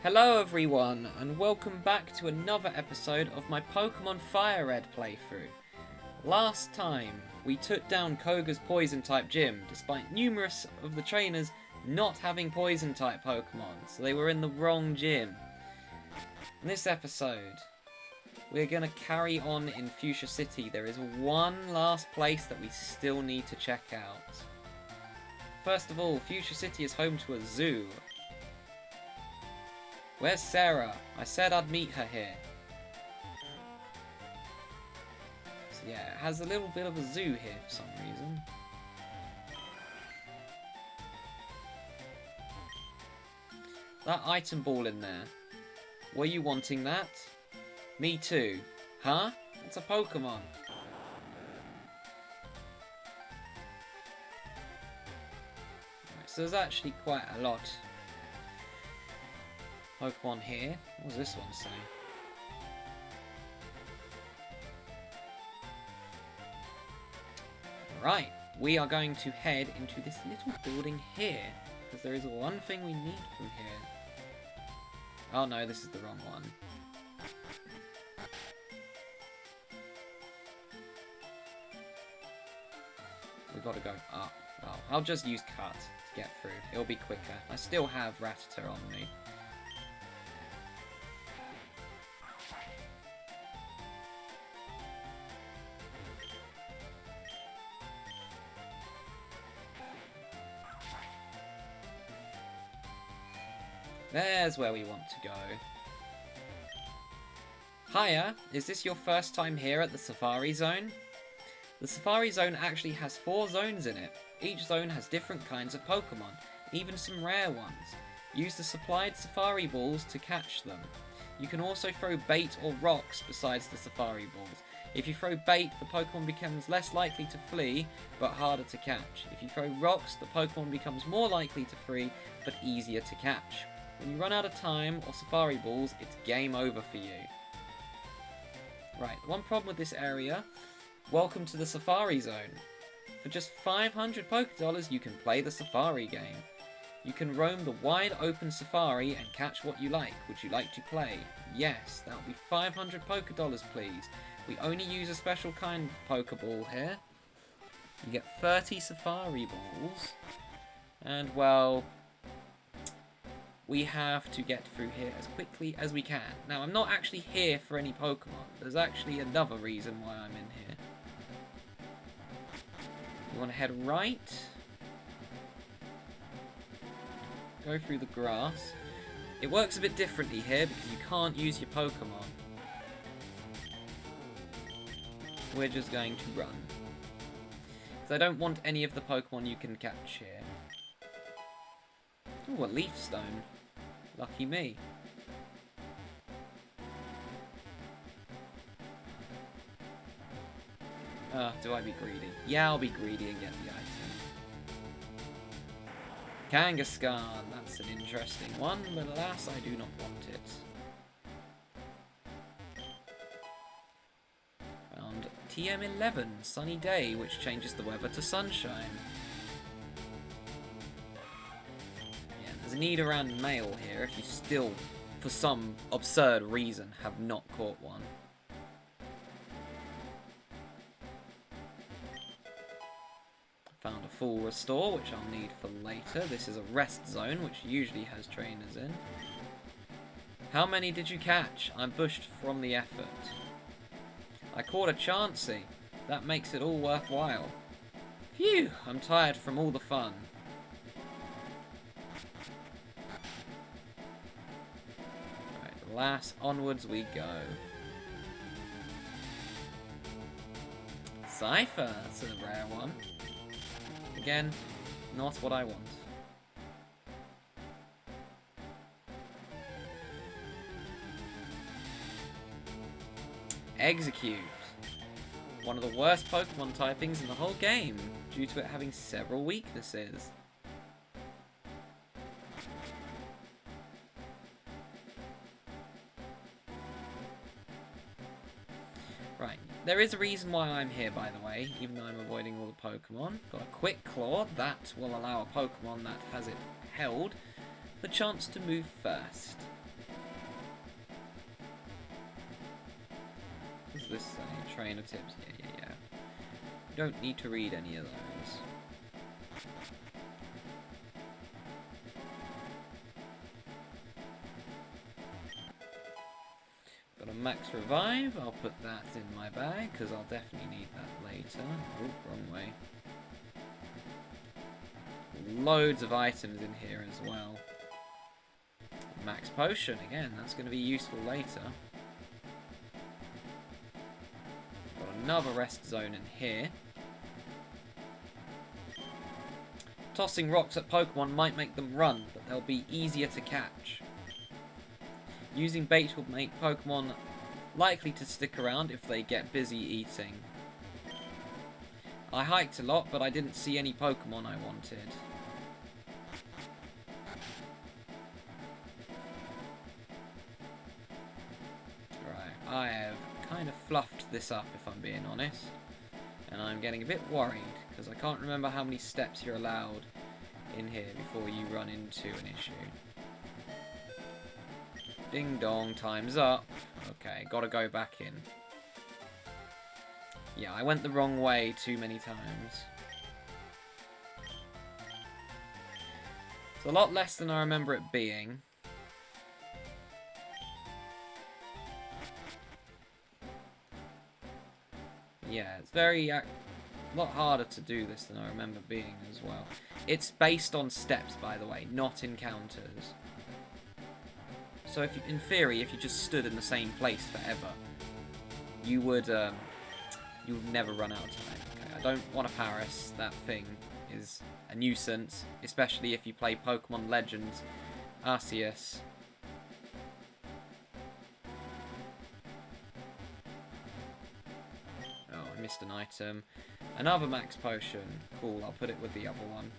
Hello everyone, and welcome back to another episode of my Pokemon Fire Red playthrough. Last time, we took down Koga's Poison-type gym, despite numerous of the trainers not having Poison-type Pokemon, so they were in the wrong gym. In this episode, we're going to carry on in Fuchsia City. There is one last place that we still need to check out. First of all, Fuchsia City is home to a zoo. Where's Sarah? I said I'd meet her here. So yeah, it has a little bit of a zoo here for some reason. That item ball in there. Were you wanting that? Me too. Huh? It's a Pokemon. Right, so there's actually quite a lot Pokemon here. What does this one say? Right, we are going to head into this little building here, because there is one thing we need from here. Oh no, this is the wrong one. We've got to go up. Well, I'll just use Cut to get through. It'll be quicker. I still have Rattata on me. There's where we want to go. Hiya, is this your first time here at the Safari Zone? The Safari Zone actually has 4 zones in it. Each zone has different kinds of Pokemon, even some rare ones. Use the supplied Safari Balls to catch them. You can also throw bait or rocks besides the Safari Balls. If you throw bait, the Pokemon becomes less likely to flee, but harder to catch. If you throw rocks, the Pokemon becomes more likely to flee, but easier to catch. When you run out of time or Safari Balls, it's game over for you. Right, one problem with this area. Welcome to the Safari Zone. For just 500 Pokédollars, you can play the Safari game. You can roam the wide open Safari and catch what you like. Would you like to play? Yes, that would be 500 Pokédollars, please. We only use a special kind of Pokeball here. You get 30 Safari Balls. And, well, we have to get through here as quickly as we can. Now, I'm not actually here for any Pokemon. There's actually another reason why I'm in here. You want to head right. Go through the grass. It works a bit differently here because you can't use your Pokemon. We're just going to run. Because I don't want any of the Pokemon you can catch here. Ooh, a Leaf Stone. Lucky me. Do I be greedy? Yeah, I'll be greedy and get the item. Kangaskhan, that's an interesting one, but alas, I do not want it. Found TM11, Sunny Day, which changes the weather to sunshine. Yeah, there's a need around mail here if you still, for some absurd reason, have not caught one. Found a full restore, which I'll need for later. This is a rest zone, which usually has trainers in. How many did you catch? I'm bushed from the effort. I caught a Chansey. That makes it all worthwhile. Phew, I'm tired from all the fun. Right, alas, onwards we go. Cypher, that's a rare one. Again, not what I want. Execute. One of the worst Pokemon typings in the whole game, due to it having several weaknesses. Right, there is a reason why I'm here, by the way, even though I'm avoiding all the Pokemon. Got a Quick Claw, that will allow a Pokemon that has it held the chance to move first. What's this say? Trainer tips. Yeah. You don't need to read any of those. Got a max revive. I'll put that in my bag because I'll definitely need that later. Oh, wrong way. Loads of items in here as well. Max potion again. That's going to be useful later. Got another rest zone in here. Tossing rocks at Pokemon might make them run, but they'll be easier to catch. Using bait will make Pokemon likely to stick around if they get busy eating. I hiked a lot, but I didn't see any Pokemon I wanted. Right, I have kind of fluffed this up if I'm being honest. And I'm getting a bit worried, because I can't remember how many steps you're allowed in here before you run into an issue. Ding dong, time's up. Okay, gotta go back in. Yeah, I went the wrong way too many times. It's a lot less than I remember it being. Yeah, it's a lot harder to do this than I remember being as well. It's based on steps, by the way, not encounters. So if you, in theory, if you just stood in the same place forever, you would never run out of time. Okay, I don't want to Paris. That thing is a nuisance, especially if you play Pokemon Legends Arceus. Oh, I missed an item. Another max potion. Cool, I'll put it with the other one.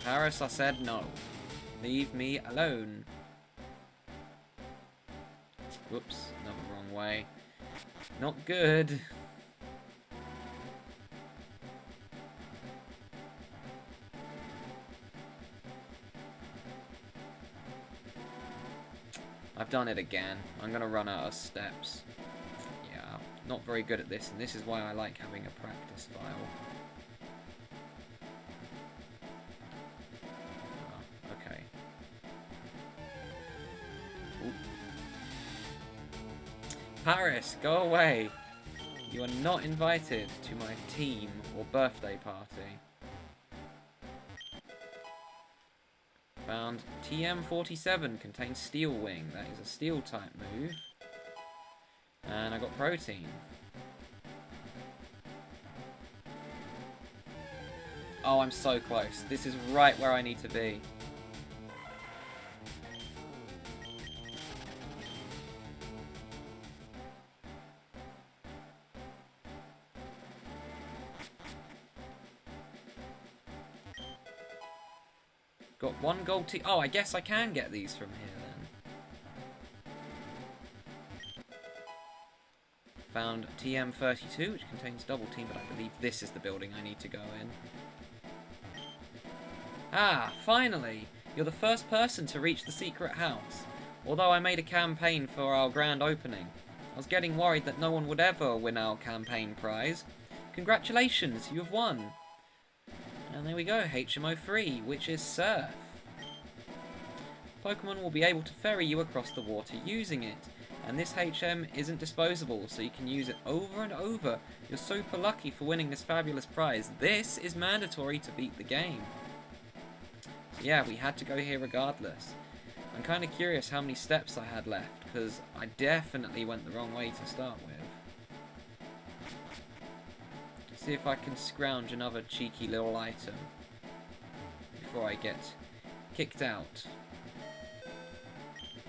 Paris, I said no. Leave me alone. Whoops, another wrong way. Not good. I've done it again. I'm gonna run out of steps. Yeah, not very good at this, and this is why I like having a practice file. Okay. Ooh. Paris, go away! You are not invited to my team or birthday party. Found TM47 contains Steel Wing. That is a Steel type move. And I got Protein. Oh, I'm so close. This is right where I need to be. Got one gold T. Oh, I guess I can get these from here then. Found TM32, which contains Double Team, but I believe this is the building I need to go in. Ah, finally! You're the first person to reach the secret house. Although I made a campaign for our grand opening, I was getting worried that no one would ever win our campaign prize. Congratulations, you have won! And there we go, HMO3, which is Surf. Pokemon will be able to ferry you across the water using it. And this HM isn't disposable, so you can use it over and over. You're super lucky for winning this fabulous prize. This is mandatory to beat the game. So yeah, we had to go here regardless. I'm kind of curious how many steps I had left, because I definitely went the wrong way to start with. See if I can scrounge another cheeky little item before I get kicked out.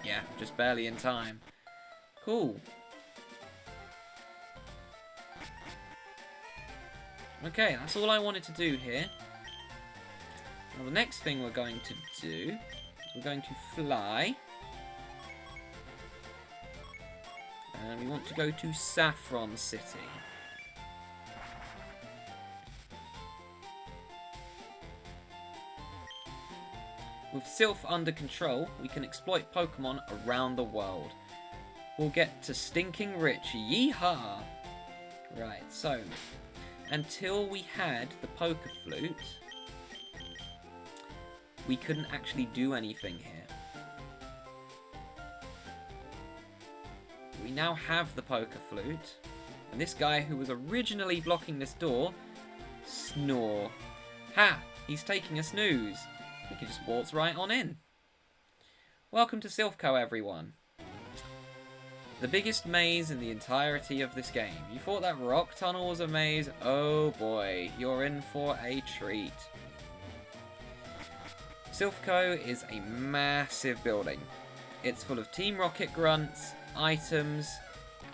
Yeah, just barely in time. Cool. Okay, that's all I wanted to do here. Now the next thing we're going to do, we're going to fly. And we want to go to Saffron City. With Silph under control, we can exploit Pokemon around the world. We'll get to stinking rich, yeehaw! Right, so, until we had the Poke Flute, we couldn't actually do anything here. We now have the Poke Flute, and this guy who was originally blocking this door, snore. Ha! He's taking a snooze. We can just waltz right on in. Welcome to Silph Co, everyone. The biggest maze in the entirety of this game. You thought that rock tunnel was a maze? Oh boy, you're in for a treat. Silph Co is a massive building. It's full of Team Rocket grunts, items,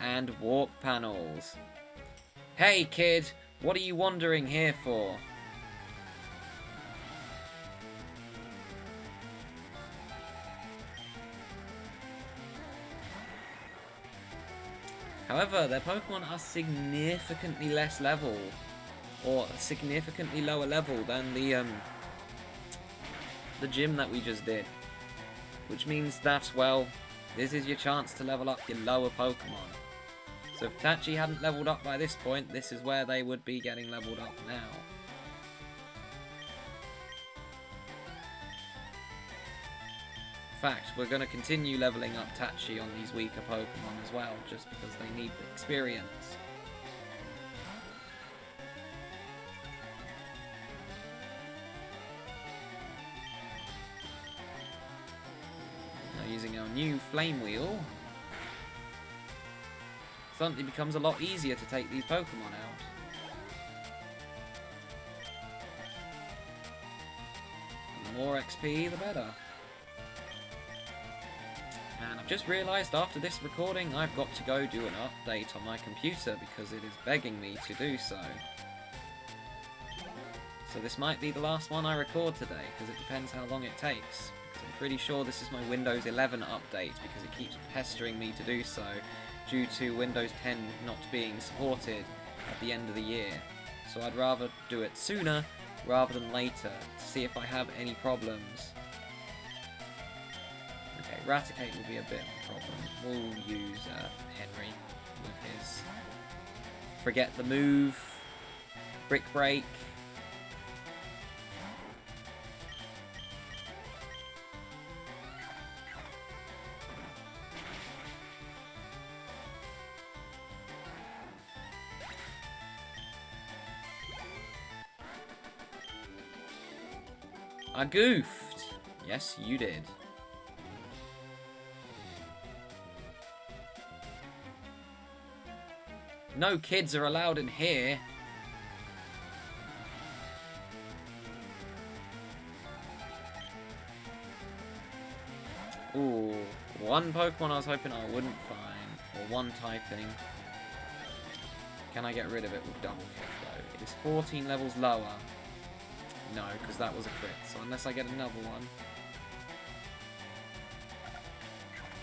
and warp panels. Hey kid, what are you wandering here for? However, their Pokemon are significantly less level, or significantly lower level than the gym that we just did. Which means that, well, this is your chance to level up your lower Pokemon. So if Tachi hadn't leveled up by this point, this is where they would be getting leveled up now. In fact, we're going to continue leveling up Tachi on these weaker Pokemon as well, just because they need the experience. Now using our new Flame Wheel, suddenly becomes a lot easier to take these Pokemon out. And the more XP, the better. And I've just realised after this recording I've got to go do an update on my computer because it is begging me to do so. So this might be the last one I record today because it depends how long it takes. Because I'm pretty sure this is my Windows 11 update because it keeps pestering me to do so due to Windows 10 not being supported at the end of the year. So I'd rather do it sooner rather than later to see if I have any problems. Okay, Raticate will be a bit of a problem. We'll use Henry with his Forget the Move, Brick Break. I goofed! Yes, you did. No kids are allowed in here. Ooh, one Pokemon I was hoping I wouldn't find, or one typing. Can I get rid of it with double kick though? It is 14 levels lower. No, because that was a crit, so unless I get another one.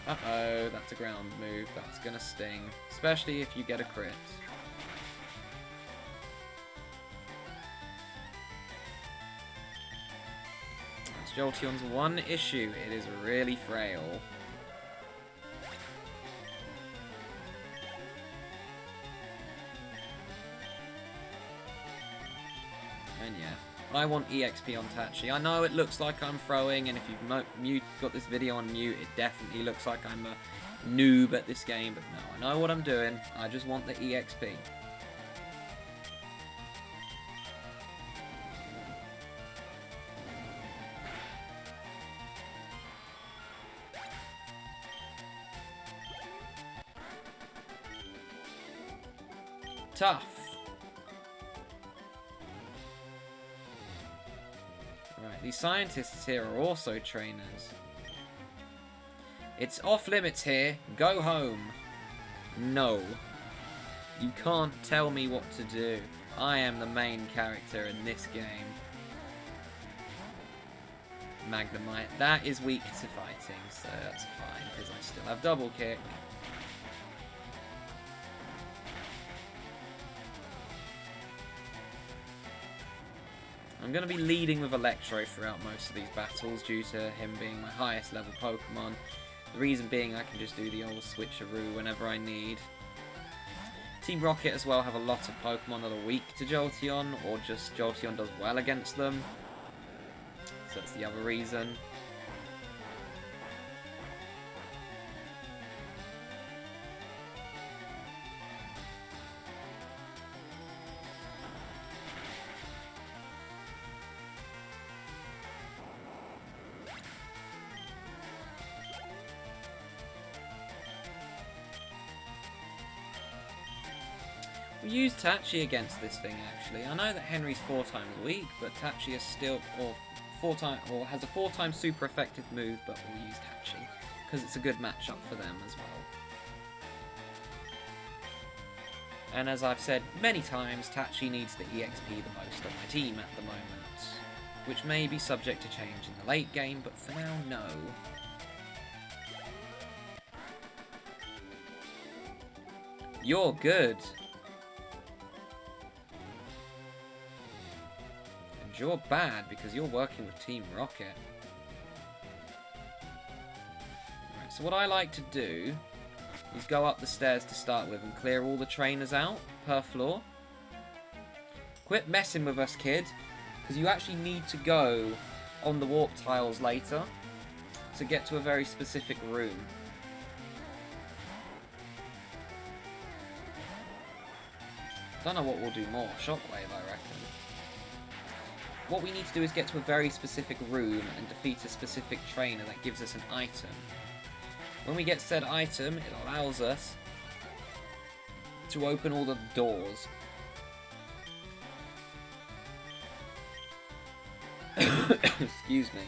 Uh-oh, that's a ground move. That's gonna sting. Especially if you get a crit. That's Jolteon's one issue. It is really frail. And yeah. I want EXP on Tachi. I know it looks like I'm throwing, and if you've got this video on mute, it definitely looks like I'm a noob at this game, but no, I know what I'm doing. I just want the EXP. Tough. Right, these scientists here are also trainers. It's off limits here. Go home. No. You can't tell me what to do. I am the main character in this game. Magnemite. That is weak to fighting, so that's fine, because I still have double kick. I'm going to be leading with Electro throughout most of these battles due to him being my highest level Pokemon. The reason being I can just do the old switcheroo whenever I need. Team Rocket as well have a lot of Pokemon that are weak to Jolteon, or just Jolteon does well against them. So that's the other reason. We use Tachi against this thing actually. I know that Henry's 4 times weak, but Tachi is still has a 4 times super effective move, but we'll use Tachi because it's a good matchup for them as well. And as I've said many times, Tachi needs the EXP the most on my team at the moment, which may be subject to change in the late game, but for now, no. You're good. You're bad because you're working with Team Rocket. Right, so what I like to do is go up the stairs to start with and clear all the trainers out per floor. Quit messing with us, kid, because you actually need to go on the warp tiles later to get to a very specific room. Don't know what we'll do more. Shockwave, I reckon. What we need to do is get to a very specific room and defeat a specific trainer that gives us an item. When we get said item, it allows us to open all the doors. Excuse me.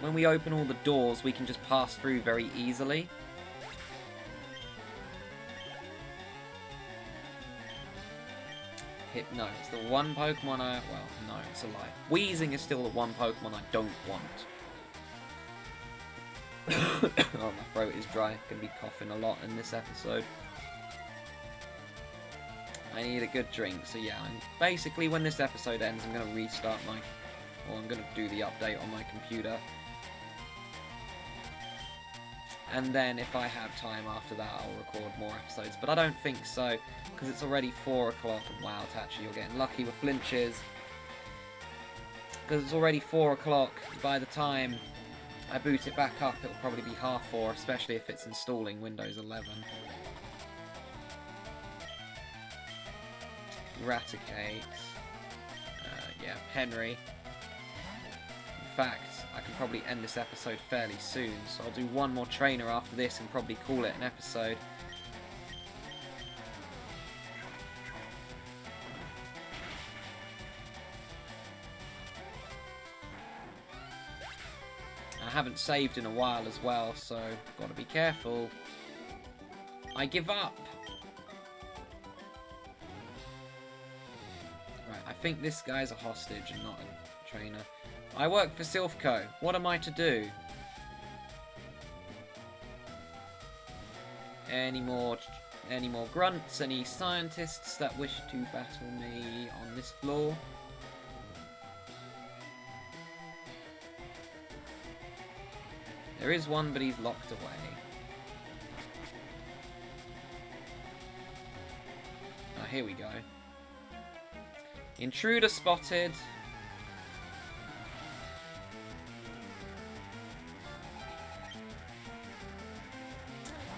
When we open all the doors, we can just pass through very easily. No, it's the one Pokemon well, no, it's a lie. Weezing is still the one Pokemon I don't want. Oh, my throat is dry. Gonna be coughing a lot in this episode. I need a good drink, so yeah, basically when this episode ends, I'm gonna restart I'm gonna do the update on my computer. And then if I have time after that, I'll record more episodes. But I don't think so, because it's already 4 o'clock. And wow, Tachi, you're getting lucky with flinches. Because it's already 4 o'clock. By the time I boot it back up, it'll probably be 4:30, especially if it's installing Windows 11. Raticate. Yeah, Henry. In fact, I can probably end this episode fairly soon, so I'll do one more trainer after this and probably call it an episode. I haven't saved in a while as well, so gotta be careful. I give up! Right, I think this guy's a hostage and not a trainer. I work for Silph Co. What am I to do? Any more grunts? Any scientists that wish to battle me on this floor? There is one, but he's locked away. Oh, here we go. Intruder spotted.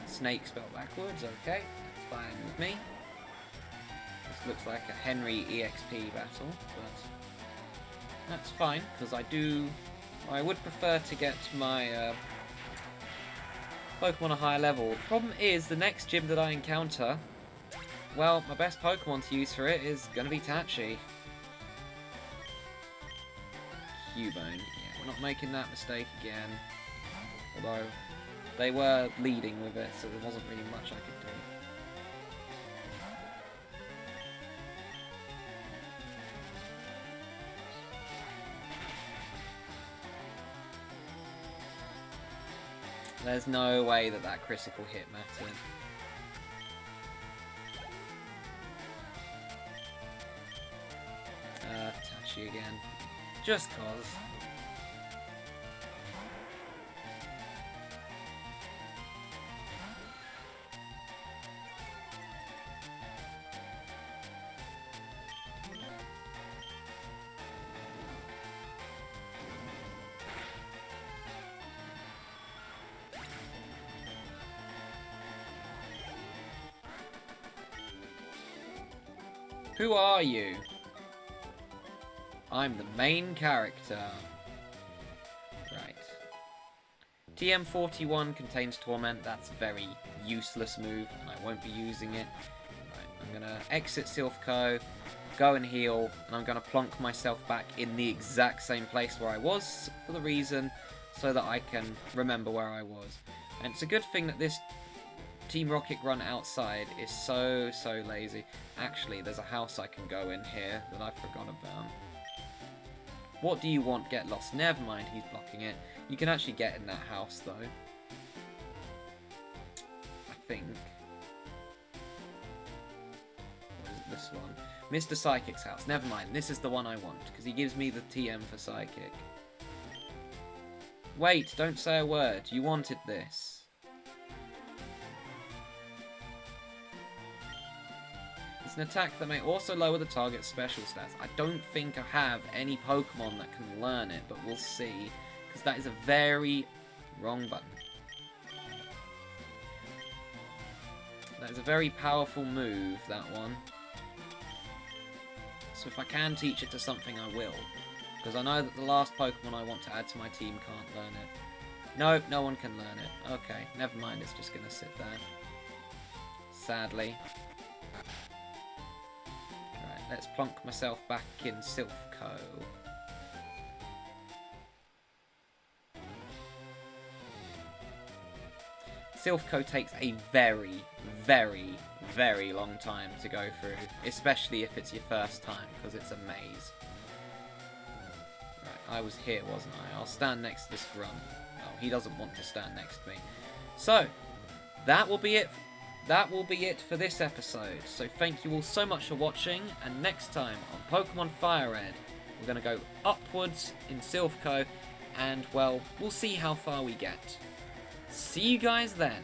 Snake spelled backwards, okay, that's fine with me. This looks like a Henry EXP battle, but that's fine, because I would prefer to get my Pokemon a higher level. The problem is, the next gym that I encounter, well, my best Pokemon to use for it is going to be Tachi. Cubone, yeah, we're not making that mistake again, although they were leading with it, so there wasn't really much I could do. There's no way that that critical hit mattered. glitchy again. Just cause. Who are you? I'm the main character. Right. TM41 contains Torment. That's a very useless move, and I won't be using it. Right, I'm going to exit Silph Co, go and heal, and I'm going to plonk myself back in the exact same place where I was for the reason, so that I can remember where I was. And it's a good thing that this Team Rocket run outside is so lazy. Actually, there's a house I can go in here that I forgot about. What do you want? Get lost. Never mind, he's blocking it. You can actually get in that house, though. I think. Or is it this one? Mr. Psychic's house. Never mind, this is the one I want, because he gives me the TM for Psychic. Wait, don't say a word. You wanted this. It's an attack that may also lower the target's special stats. I don't think I have any Pokemon that can learn it, but we'll see. Because that is a very wrong button. That is a very powerful move, that one. So if I can teach it to something, I will. Because I know that the last Pokemon I want to add to my team can't learn it. Nope, no one can learn it. Okay, never mind, it's just going to sit there. Sadly. Let's plonk myself back in Silph Co. Silph Co takes a very long time to go through, especially if it's your first time, because it's a maze. Right, I was here, wasn't I? I'll stand next to this grunt. Oh, he doesn't want to stand next to me. So, that will be it. That will be it for this episode. So thank you all so much for watching, and next time on Pokemon Fire Red, we're going to go upwards in Silph Co, and well, we'll see how far we get. See you guys then.